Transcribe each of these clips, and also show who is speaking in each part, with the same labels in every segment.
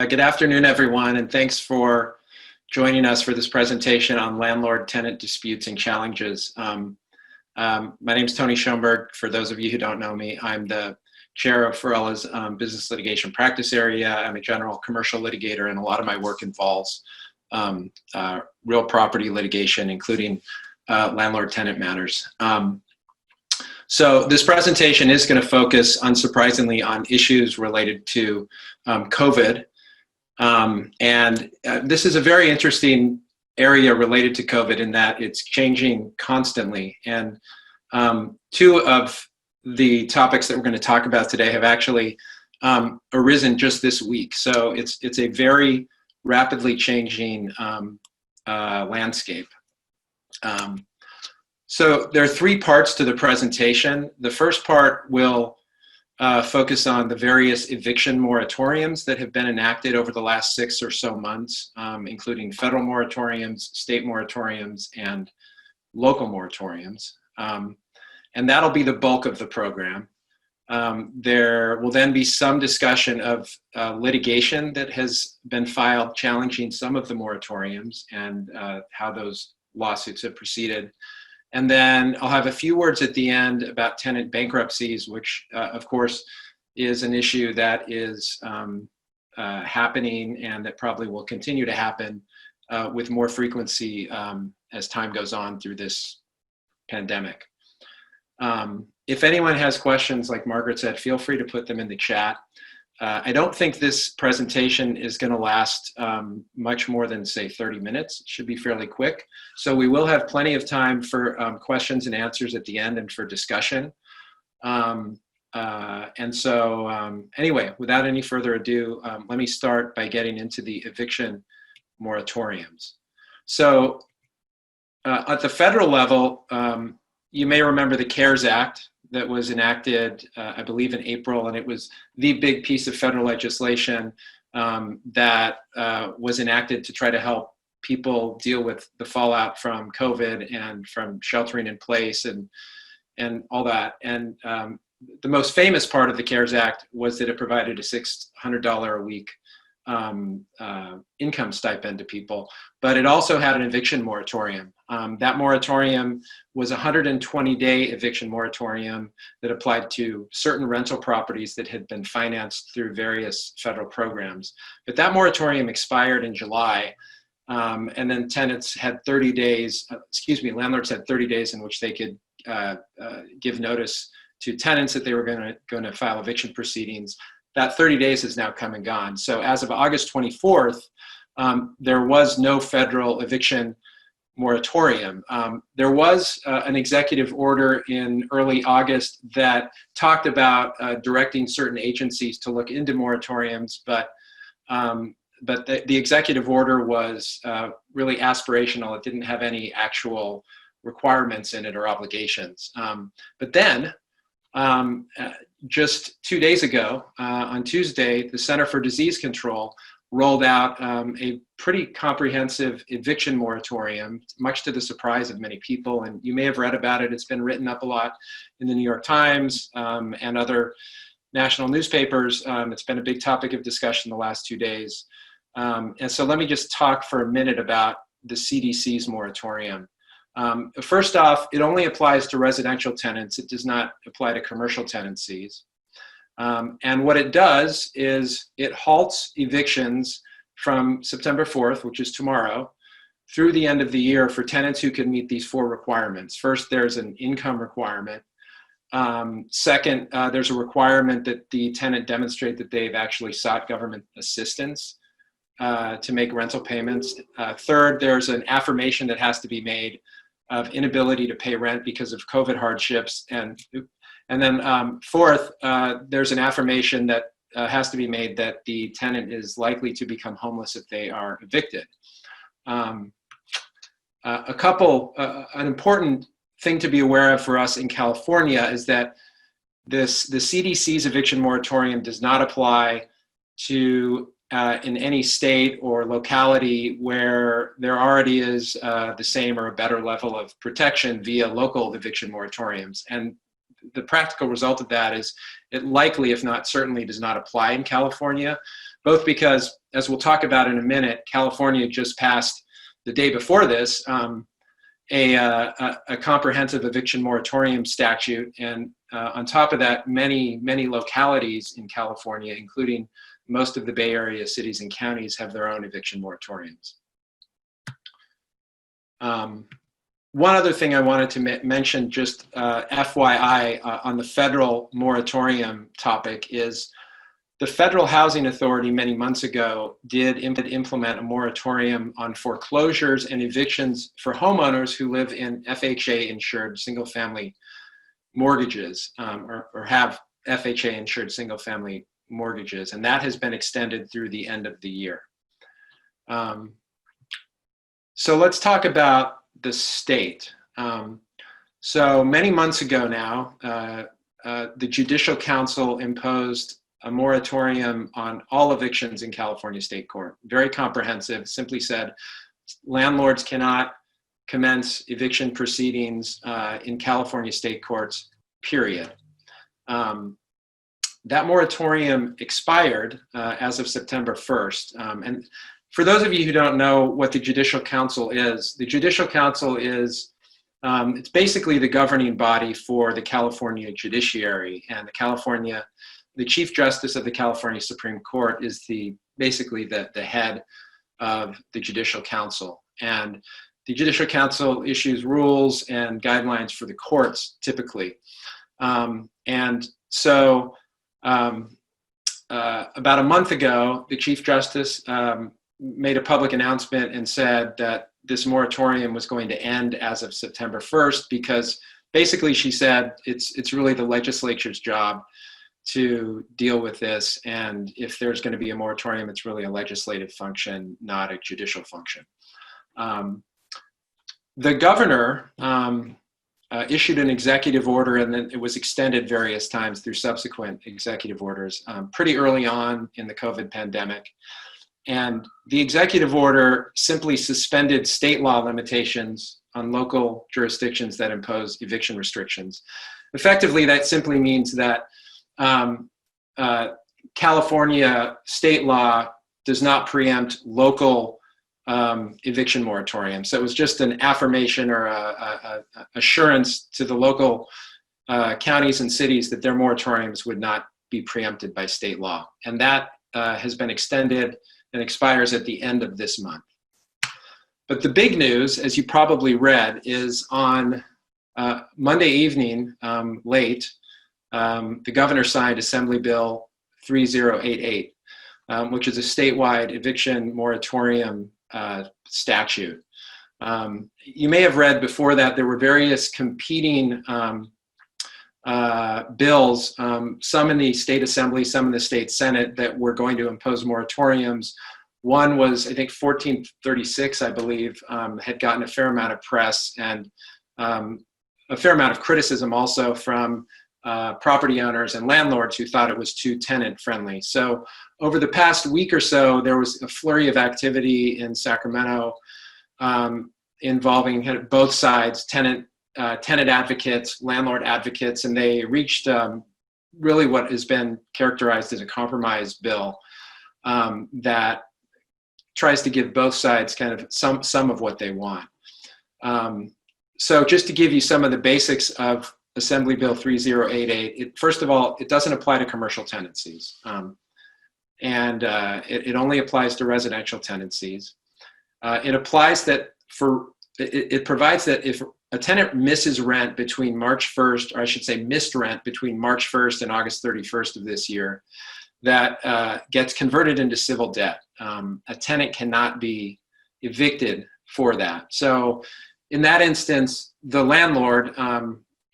Speaker 1: Good afternoon, everyone, and thanks for joining us for this presentation on landlord-tenant disputes and challenges. My name is Tony Schoenberg. For those of you who don't know me, I'm the chair of Farella's business litigation practice area. I'm a general commercial litigator, and a lot of my work involves real property litigation, including landlord-tenant matters. So this presentation is going to focus, unsurprisingly, on issues related to COVID. This is a very interesting area related to COVID in that it's changing constantly. And two of the topics that we're going to talk about today have actually arisen just this week. So it's a very rapidly changing landscape. So there are three parts to the presentation. The first part will focus on the various eviction moratoriums that have been enacted over the last 6 or so months, including federal moratoriums, state moratoriums, and local moratoriums. And that'll be the bulk of the program. There will then be some discussion of litigation that has been filed challenging some of the moratoriums and how those lawsuits have proceeded. And then I'll have a few words at the end about tenant bankruptcies, which of course is an issue that is happening and that probably will continue to happen with more frequency as time goes on through this pandemic. If anyone has questions, like Margaret said, feel free to put them in the chat. I don't think this presentation is going to last much more than, say, 30 minutes. It should be fairly quick. So we will have plenty of time for questions and answers at the end and for discussion. Anyway, without any further ado, let me start by getting into the eviction moratoriums. So at the federal level, you may remember the CARES Act that was enacted, I believe, in April, and it was the big piece of federal legislation that was enacted to try to help people deal with the fallout from COVID and from sheltering in place and all that. And the most famous part of the CARES Act was that it provided a $600 a week income stipend to people, but it also had an eviction moratorium. That moratorium was a 120-day eviction moratorium that applied to certain rental properties that had been financed through various federal programs. But that moratorium expired in July, and then tenants had 30 days, landlords had 30 days in which they could give notice to tenants that they were going to file eviction proceedings. That 30 days has now come and gone. So as of August 24th, there was no federal eviction moratorium. There was an executive order in early August that talked about directing certain agencies to look into moratoriums, but the executive order was really aspirational. It didn't have any actual requirements in it or obligations. But then, just 2 days ago, on Tuesday, the Center for Disease Control rolled out a pretty comprehensive eviction moratorium, much to the surprise of many people. And you may have read about it. It's been written up a lot in the New York Times and other national newspapers. It's been a big topic of discussion the last 2 days. And so let me just talk for a minute about the CDC's moratorium. First off, it only applies to residential tenants. It does not apply to commercial tenancies. And what it does is it halts evictions from September 4th, which is tomorrow, through the end of the year for tenants who can meet these 4 requirements. First, there's an income requirement. Second, there's a requirement that the tenant demonstrate that they've actually sought government assistance to make rental payments. Third, there's an affirmation that has to be made of inability to pay rent because of COVID hardships. And then fourth, there's an affirmation that has to be made that the tenant is likely to become homeless if they are evicted. An important thing to be aware of for us in California is that the CDC's eviction moratorium does not apply to in any state or locality where there already is the same or a better level of protection via local eviction moratoriums. And the practical result of that is it likely, if not certainly, does not apply in California. both because, as we'll talk about in a minute, California just passed the day before this a comprehensive eviction moratorium statute, and on top of that, many localities in California, including most of the Bay Area cities and counties, have their own eviction moratoriums. One other thing I wanted to mention, just FYI, on the federal moratorium topic, is the Federal Housing Authority many months ago did implement a moratorium on foreclosures and evictions for homeowners who live in FHA-insured single-family mortgages, or have FHA-insured single-family mortgages, and that has been extended through the end of the year. So let's talk about the state. So many months ago now, the Judicial Council imposed a moratorium on all evictions in California State Court. Very comprehensive, simply said landlords cannot commence eviction proceedings in California State Courts, period. That moratorium expired as of September 1st. And for those of you who don't know what the Judicial Council is, the Judicial Council is, it's basically the governing body for the California judiciary, and the Chief Justice of the California Supreme Court is basically the head of the Judicial Council. And the Judicial Council issues rules and guidelines for the courts, typically. And so about a month ago, the Chief Justice made a public announcement and said that this moratorium was going to end as of September 1st, because basically she said it's really the legislature's job to deal with this, and if there's going to be a moratorium, it's really a legislative function, not a judicial function. The governor issued an executive order, and then it was extended various times through subsequent executive orders pretty early on in the COVID pandemic. And the executive order simply suspended state law limitations on local jurisdictions that impose eviction restrictions. Effectively, that simply means that California state law does not preempt local eviction moratorium. So it was just an affirmation or a assurance to the local counties and cities that their moratoriums would not be preempted by state law. And that has been extended and expires at the end of this month. But the big news, as you probably read, is on Monday evening, late, the governor signed Assembly Bill 3088, which is a statewide eviction moratorium statute. You may have read before that there were various competing bills, some in the state assembly, some in the state senate, that were going to impose moratoriums. One was, I think, 1436, I believe, had gotten a fair amount of press and a fair amount of criticism also from property owners and landlords who thought it was too tenant friendly. So over the past week or so, there was a flurry of activity in Sacramento involving kind of both sides, tenant advocates, landlord advocates, and they reached really what has been characterized as a compromise bill that tries to give both sides kind of some of what they want. So just to give you some of the basics of Assembly Bill 3088, first of all, it doesn't apply to commercial tenancies. And it only applies to residential tenancies. It applies that it provides that if a tenant misses rent between March 1st, or I should say missed rent between March 1st and August 31st of this year, that gets converted into civil debt. A tenant cannot be evicted for that. So in that instance, the landlord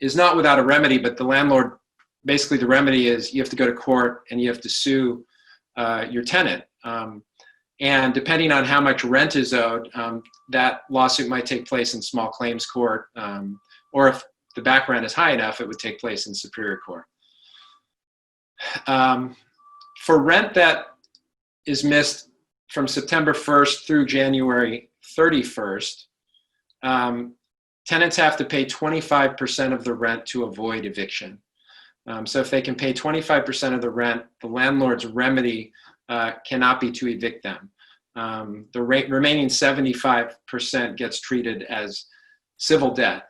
Speaker 1: is not without a remedy, but the landlord, basically the remedy is you have to go to court and you have to sue your tenant. And depending on how much rent is owed, that lawsuit might take place in small claims court, or if the back rent is high enough, it would take place in Superior Court. For rent that is missed from September 1st through January 31st, tenants have to pay 25% of the rent to avoid eviction. So if they can pay 25% of the rent, the landlord's remedy cannot be to evict them. The remaining 75% gets treated as civil debt.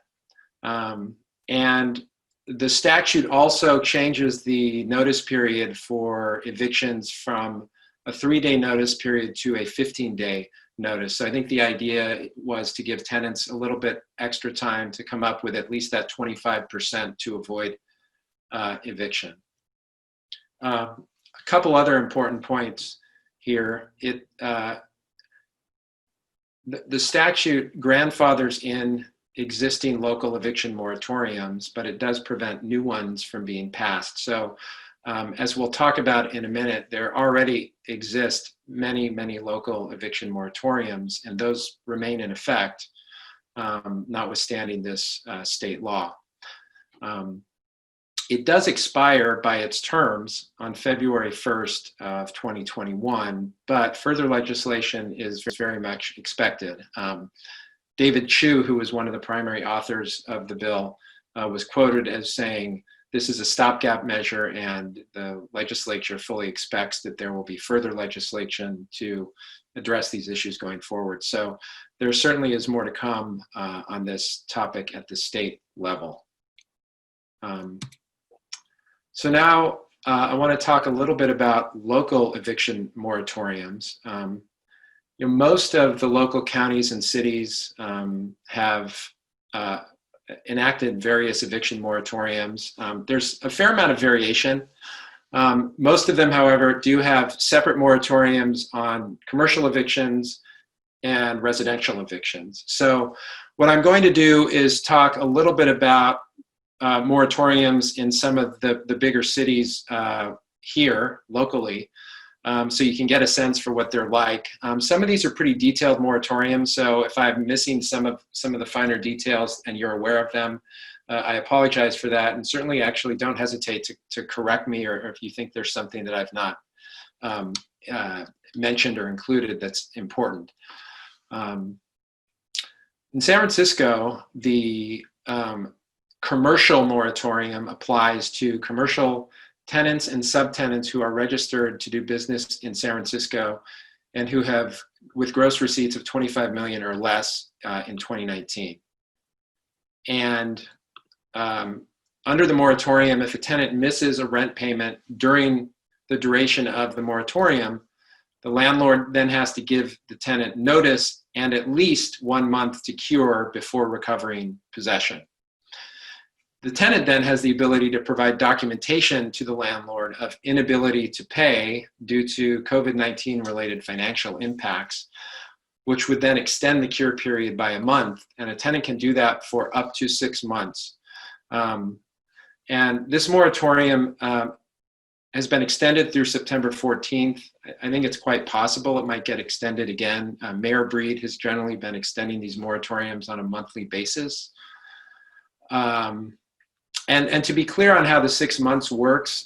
Speaker 1: And the statute also changes the notice period for evictions from a 3-day notice period to a 15-day notice. So I think the idea was to give tenants a little bit extra time to come up with at least that 25% to avoid eviction. A couple other important points here. The statute grandfathers in existing local eviction moratoriums, but it does prevent new ones from being passed. So as we'll talk about in a minute, there already exist many, many local eviction moratoriums, and those remain in effect, notwithstanding this state law. It does expire by its terms on February 1st of 2021, but further legislation is very much expected. David Chu, who was one of the primary authors of the bill, was quoted as saying, "This is a stopgap measure, and the legislature fully expects that there will be further legislation to address these issues going forward." So there certainly is more to come on this topic at the state level. So now I want to talk a little bit about local eviction moratoriums. Most of the local counties and cities have enacted various eviction moratoriums. There's a fair amount of variation. Most of them, however, do have separate moratoriums on commercial evictions and residential evictions. So what I'm going to do is talk a little bit about moratoriums in some of the bigger cities here locally, so you can get a sense for what they're like. Some of these are pretty detailed moratoriums, so if I'm missing some of the finer details and you're aware of them, I apologize for that, and certainly actually don't hesitate to correct me, or if you think there's something that I've not mentioned or included that's important. In San Francisco, the commercial moratorium applies to commercial tenants and subtenants who are registered to do business in San Francisco and who have, with gross receipts of 25 million or less in 2019. And under the moratorium, if a tenant misses a rent payment during the duration of the moratorium, the landlord then has to give the tenant notice and at least 1 month to cure before recovering possession. The tenant then has the ability to provide documentation to the landlord of inability to pay due to COVID-19 related financial impacts, which would then extend the cure period by a month. And a tenant can do that for up to 6 months. And this moratorium has been extended through September 14th. I think it's quite possible it might get extended again. Mayor Breed has generally been extending these moratoriums on a monthly basis. And to be clear on how the 6 months works,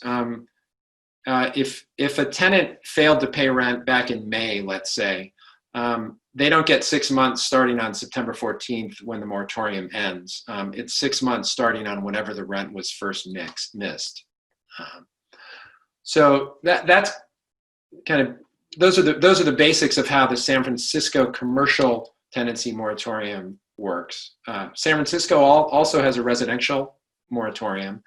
Speaker 1: if a tenant failed to pay rent back in May, let's say, they don't get 6 months starting on September 14th when the moratorium ends. It's 6 months starting on whenever the rent was first missed. So that's kind of, those are the basics of how the San Francisco commercial tenancy moratorium works. San Francisco also has a residential moratorium,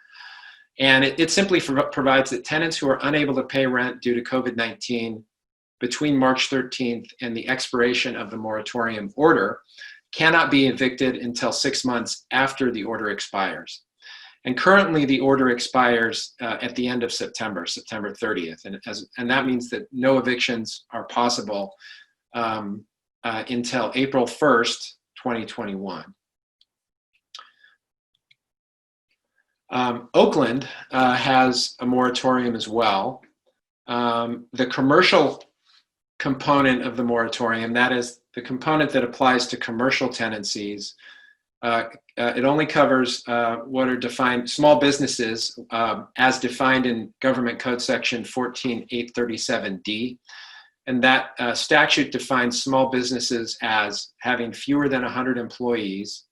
Speaker 1: and it simply provides that tenants who are unable to pay rent due to COVID-19 between March 13th and the expiration of the moratorium order cannot be evicted until 6 months after the order expires. And currently the order expires at the end of September 30th, and that means that no evictions are possible until April 1st, 2021. Oakland has a moratorium as well. The commercial component of the moratorium, that is the component that applies to commercial tenancies, it only covers what are defined small businesses as defined in Government Code Section 14837D. And that statute defines small businesses as having fewer than 100 employees,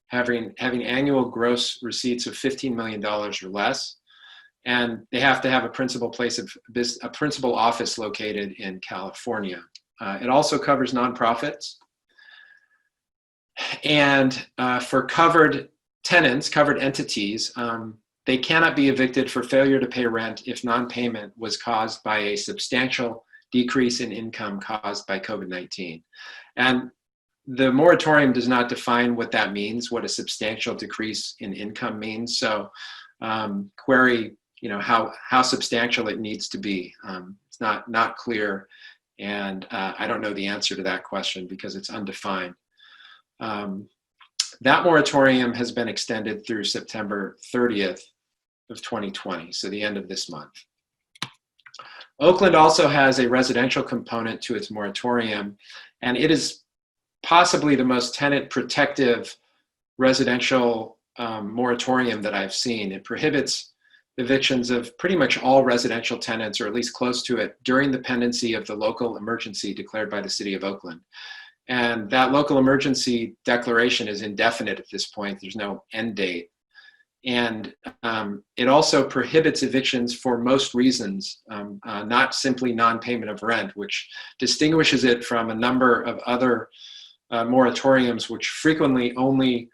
Speaker 1: having annual gross receipts of $15 million or less, and they have to have a principal office located in California. It also covers nonprofits. And for covered tenants, covered entities, they cannot be evicted for failure to pay rent if non-payment was caused by a substantial decrease in income caused by COVID-19. And the moratorium does not define what that means, what a substantial decrease in income means. So query, how substantial it needs to be. It's not clear, and I don't know the answer to that question because it's undefined. That moratorium has been extended through September 30th of 2020, so the end of this month. Oakland also has a residential component to its moratorium, and it is possibly the most tenant protective residential moratorium that I've seen. It prohibits evictions of pretty much all residential tenants, or at least close to it, during the pendency of the local emergency declared by the city of Oakland. And that local emergency declaration is indefinite at this point. There's no end date. And it also prohibits evictions for most reasons, not simply non-payment of rent, which distinguishes it from a number of other moratoriums, which frequently only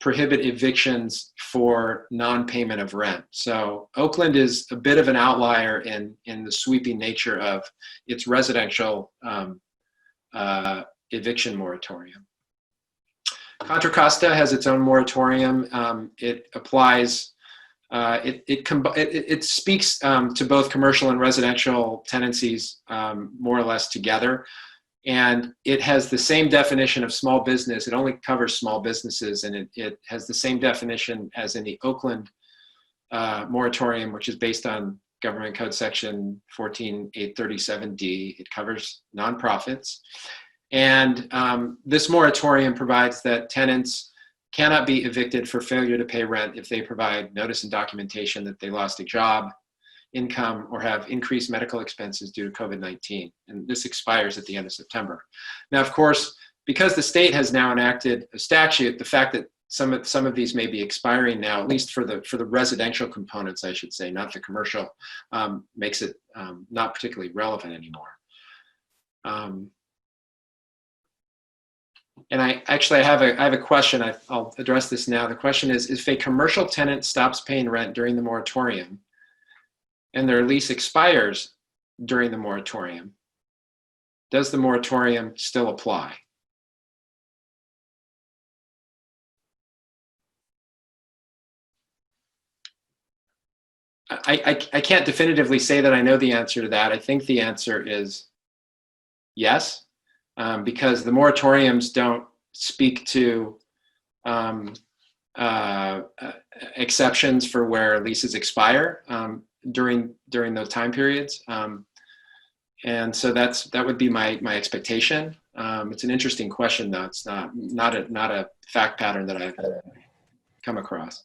Speaker 1: prohibit evictions for non-payment of rent. So Oakland is a bit of an outlier in the sweeping nature of its residential eviction moratorium. Contra Costa has its own moratorium. It applies, it speaks to both commercial and residential tenancies more or less together. And it has the same definition of small business. It only covers small businesses, and it has the same definition as in the Oakland moratorium, which is based on Government Code Section 14837D. It covers nonprofits. And this moratorium provides that tenants cannot be evicted for failure to pay rent if they provide notice and documentation that they lost a job, income, or have increased medical expenses due to COVID-19. And this expires at the end of September. Now, of course, because the state has now enacted a statute, the fact that some of these may be expiring now, at least for the residential components, I should say, not the commercial, makes it not particularly relevant anymore. And I have a question. I'll address this now. The question is, if a commercial tenant stops paying rent during the moratorium and their lease expires during the moratorium, does the moratorium still apply? I can't definitively say that I know the answer to that. I think the answer is yes. Because the moratoriums don't speak to exceptions for where leases expire during those time periods, and so that would be my expectation. It's an interesting question, though. It's not a fact pattern that I've come across.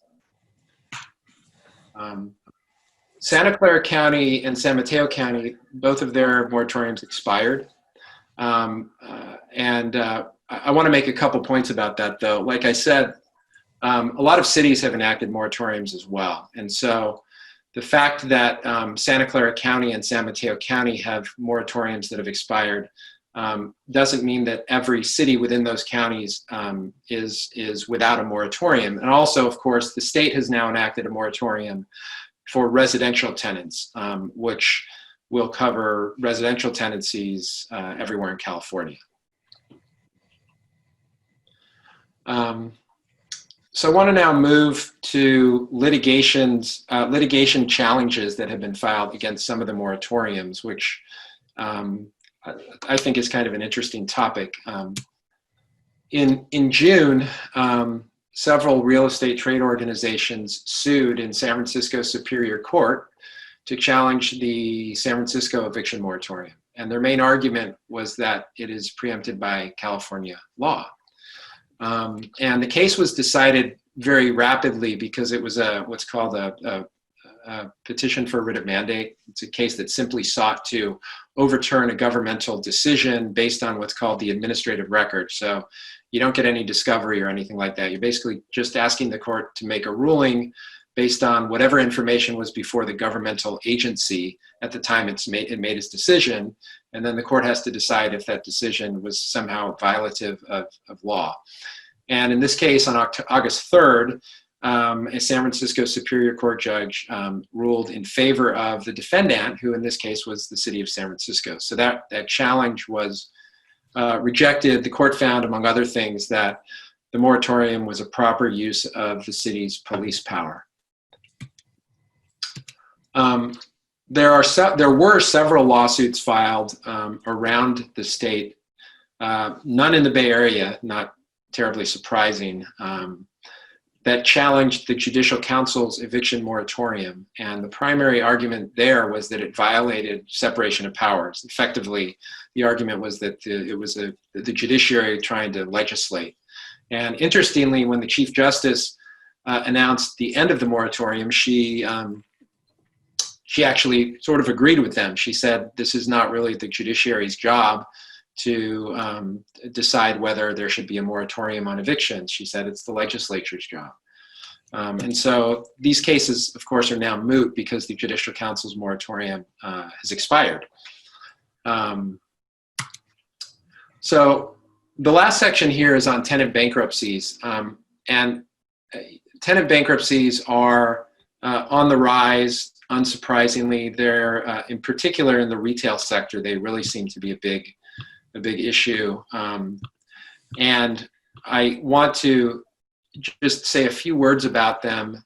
Speaker 1: Santa Clara County and San Mateo County, both of their moratoriums expired. I want to make a couple points about that, though. Like I said, a lot of cities have enacted moratoriums as well. And so the fact that Santa Clara County and San Mateo County have moratoriums that have expired doesn't mean that every city within those counties is without a moratorium. And also, of course, the state has now enacted a moratorium for residential tenants, which will cover residential tenancies everywhere in California. So I want to now move to litigation challenges that have been filed against some of the moratoriums, which I think is kind of an interesting topic. In June, several real estate trade organizations sued in San Francisco Superior Court to challenge the San Francisco Eviction Moratorium. And their main argument was that it is preempted by California law. And the case was decided very rapidly because it was what's called a petition for writ of mandate. It's a case that simply sought to overturn a governmental decision based on what's called the administrative record. So you don't get any discovery or anything like that. You're basically just asking the court to make a ruling based on whatever information was before the governmental agency at the time it made its decision, and then the court has to decide if that decision was somehow violative of law. And in this case, on August 3rd, a San Francisco Superior Court judge ruled in favor of the defendant, who in this case was the city of San Francisco. So that challenge was rejected. The court found, among other things, that the moratorium was a proper use of the city's police power. There were several lawsuits filed around the state, none in the Bay Area, not terribly surprising, that challenged the Judicial Council's eviction moratorium. And the primary argument there was that it violated separation of powers. Effectively, the argument was that it was the judiciary trying to legislate. And interestingly, when the Chief Justice announced the end of the moratorium, she actually sort of agreed with them. She said, this is not really the judiciary's job to decide whether there should be a moratorium on evictions. She said it's the legislature's job. And so these cases, of course, are now moot because the Judicial Council's moratorium has expired. So the last section here is on tenant bankruptcies. And tenant bankruptcies are on the rise, unsurprisingly. They're, in particular in the retail sector, they really seem to be a big issue. And I want to just say a few words about them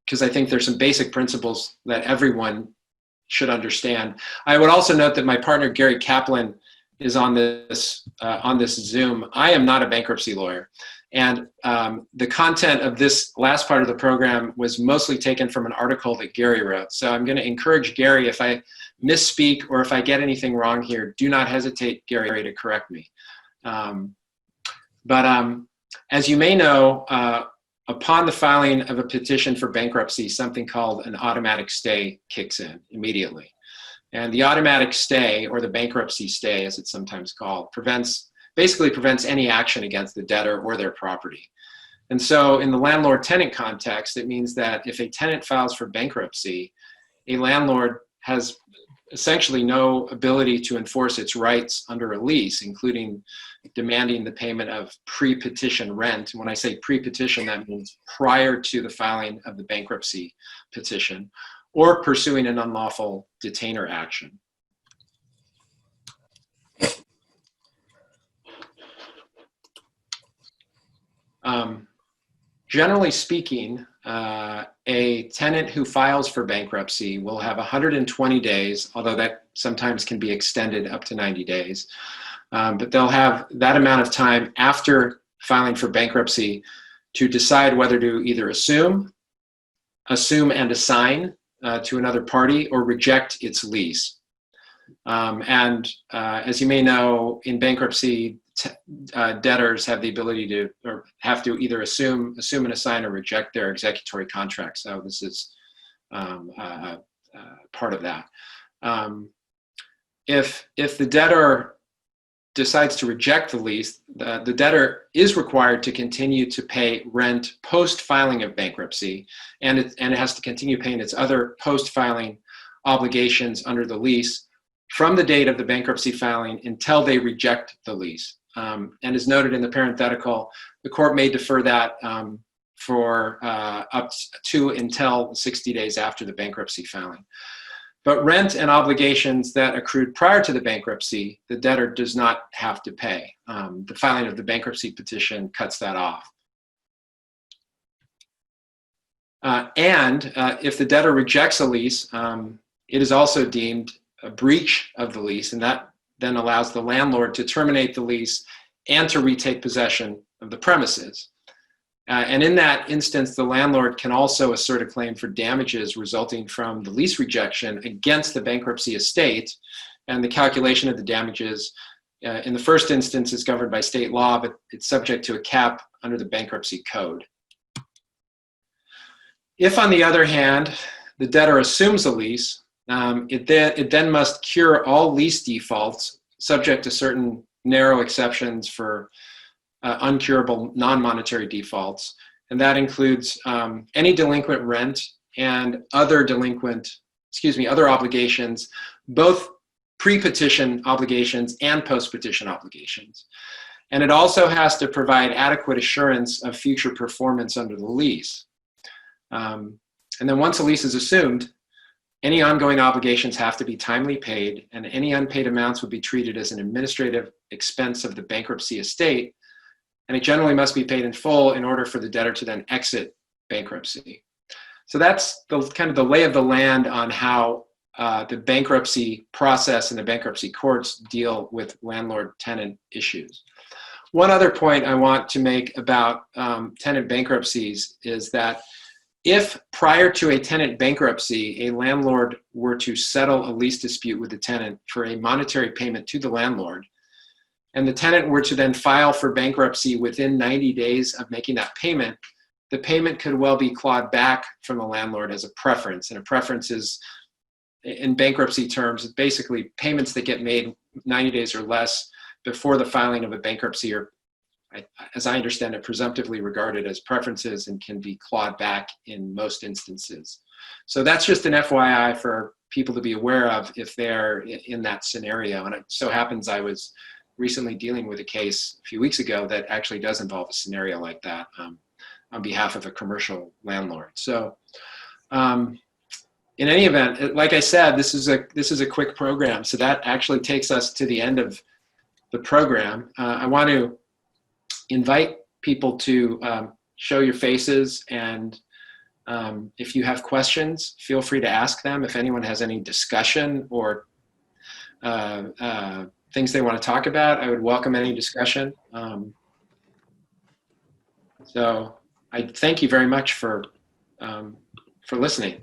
Speaker 1: because I think there's some basic principles that everyone should understand. I would also note that my partner, Gary Kaplan, is on this Zoom. I am not a bankruptcy lawyer. And the content of this last part of the program was mostly taken from an article that Gary wrote. So I'm going to encourage Gary, if I misspeak or if I get anything wrong here, do not hesitate, Gary, to correct me. But as you may know, upon the filing of a petition for bankruptcy, something called an automatic stay kicks in immediately. And the automatic stay, or the bankruptcy stay as it's sometimes called, basically prevents any action against the debtor or their property. And so in the landlord-tenant context, it means that if a tenant files for bankruptcy, a landlord has essentially no ability to enforce its rights under a lease, including demanding the payment of pre-petition rent. And when I say pre-petition, that means prior to the filing of the bankruptcy petition, or pursuing an unlawful detainer action. Generally speaking, a tenant who files for bankruptcy will have 120 days, although that sometimes can be extended up to 90 days. But they'll have that amount of time after filing for bankruptcy to decide whether to either assume and assign to another party or reject its lease. As you may know, in bankruptcy, debtors have the ability to, or have to either assume and assign, or reject their executory contract. So this is part of that. If the debtor decides to reject the lease, the debtor is required to continue to pay rent post-filing of bankruptcy, and it has to continue paying its other post-filing obligations under the lease from the date of the bankruptcy filing until they reject the lease. And as noted in the parenthetical, the court may defer that for up to until 60 days after the bankruptcy filing. But rent and obligations that accrued prior to the bankruptcy, the debtor does not have to pay. The filing of the bankruptcy petition cuts that off. If the debtor rejects a lease, it is also deemed a breach of the lease, and that then allows the landlord to terminate the lease and to retake possession of the premises. And in that instance, the landlord can also assert a claim for damages resulting from the lease rejection against the bankruptcy estate. And the calculation of the damages in the first instance is governed by state law, but it's subject to a cap under the bankruptcy code. If, on the other hand, the debtor assumes a lease, it then must cure all lease defaults, subject to certain narrow exceptions for uncurable non-monetary defaults. and that includes any delinquent rent and other other obligations, both pre-petition obligations and post-petition obligations. And it also has to provide adequate assurance of future performance under the lease. And then once a lease is assumed, any ongoing obligations have to be timely paid, and any unpaid amounts would be treated as an administrative expense of the bankruptcy estate, and it generally must be paid in full in order for the debtor to then exit bankruptcy. So that's the kind of the lay of the land on how the bankruptcy process and the bankruptcy courts deal with landlord-tenant issues. One other point I want to make about tenant bankruptcies is that if prior to a tenant bankruptcy, a landlord were to settle a lease dispute with the tenant for a monetary payment to the landlord, and the tenant were to then file for bankruptcy within 90 days of making that payment, the payment could well be clawed back from the landlord as a preference. And a preference is, in bankruptcy terms, basically payments that get made 90 days or less before the filing of a bankruptcy are, as I understand it, presumptively regarded as preferences and can be clawed back in most instances. So that's just an FYI for people to be aware of if they're in that scenario. And it so happens I was recently dealing with a case a few weeks ago that actually does involve a scenario like that on behalf of a commercial landlord. So in any event, like I said, this is a quick program. So that actually takes us to the end of the program. I want to invite people to show your faces, and if you have questions, feel free to ask them. If anyone has any discussion or things they want to talk about, I would welcome any discussion. So I thank you very much for listening.